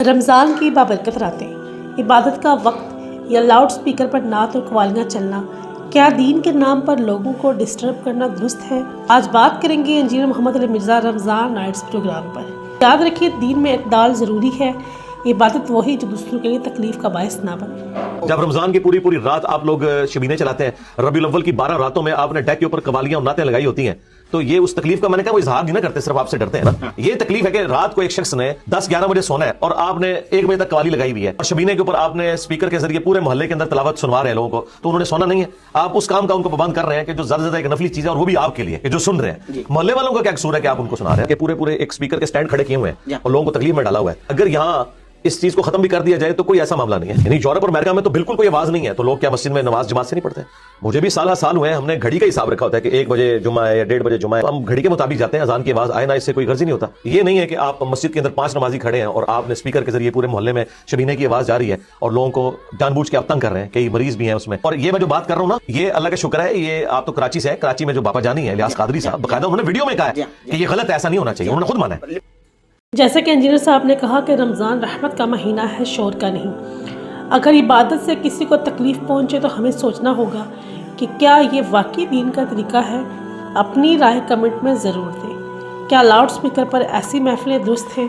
رمضان کی بابرکت راتیں، عبادت کا وقت یا لاؤڈ سپیکر پر نعت اور قوالیاں چلنا، کیا دین کے نام پر لوگوں کو ڈسٹرب کرنا درست ہے؟ آج بات کریں گے انجینئر محمد علی مرزا رمضان نائٹس پروگرام پر۔ یاد رکھیے، دین میں اعتدال ضروری ہے، عبادت وہی جو دوسروں کے لیے تکلیف کا باعث نہ بنے۔ جب رمضان کی پوری رات آپ لوگ شبینے چلاتے ہیں، ربیع الاول کی 12 راتوں میں آپ نے ڈیک کے اوپر قوالیاں اور نعتیں لگائی ہوتی ہیں، تو یہ اس تکلیف کا میں نے کہا وہ اظہار نہیں نہ کرتے، صرف آپ سے ڈرتے ہیں نا۔ یہ تکلیف ہے کہ رات کو ایک شخص نے 10-11 بجے سونا ہے اور آپ نے 1 بجے تک قوالی لگائی ہوئی ہے اور شبینے کے اوپر آپ نے اسپیکر کے ذریعے پورے محلے کے اندر تلاوت سنوا رہے ہیں لوگوں کو، تو انہوں نے سونا نہیں ہے۔ آپ اس کام کا ان کو پابند کر رہے ہیں کہ جو زیادہ ایک نفلی چیز ہے، اور وہ بھی آپ کے لیے کہ جو سن رہے ہیں۔ محلے والوں کا کیا قصور ہے کہ آپ ان کو سنا رہے ہیں کہ پورے ایک اسپیکر کے سٹینڈ کھڑے کیے ہوئے ہیں اور لوگوں کو تکلیف میں ڈالا ہوا ہے۔ اگر یہاں اس چیز کو ختم بھی کر دیا جائے تو کوئی ایسا معاملہ نہیں ہے، یعنی یورپ اور امریکہ میں تو بالکل کوئی آواز نہیں ہے، تو لوگ کیا مسجد میں نماز جماعت سے نہیں پڑھتے؟ مجھے بھی سال ہوئے ہیں، ہم نے گھڑی کا حساب رکھا ہوتا ہے کہ 1 بجے جمعہ ہے یا 1:30 بجے جمعہ ہے، ہم گھڑی کے مطابق جاتے ہیں، اذان کی آواز آئے نہ اس سے کوئی غرض ہی نہیں ہوتا۔ یہ نہیں ہے کہ آپ مسجد کے اندر 5 نمازی کھڑے ہیں اور آپ نے اسپیکر کے ذریعے پورے محلے میں شبینے کی آواز جاری ہے اور لوگوں کو جان بوجھ کے آپ تنگ کر رہے ہیں، کئی مریض بھی ہیں اس میں۔ اور یہ میں جو بات کر رہا ہوں نا، یہ اللہ کا شکر ہے، یہ آپ تو کراچی سے ہے، کراچی میں جو باپا جانی ہے الیاس قادری صاحب، باقاعدہ انہوں نے ویڈیو میں کہا ہے کہ یہ غلط ہے، ایسا نہیں ہونا چاہیے، انہوں نے خود مانا ہے۔ جیسا کہ انجینئر صاحب نے کہا کہ رمضان رحمت کا مہینہ ہے، شور کا نہیں۔ اگر عبادت سے کسی کو تکلیف پہنچے تو ہمیں سوچنا ہوگا کہ کیا یہ واقعی دین کا طریقہ ہے؟ اپنی رائے کمنٹ میں ضرور دیں۔ کیا لاؤڈ سپیکر پر ایسی محفلیں درست ہیں؟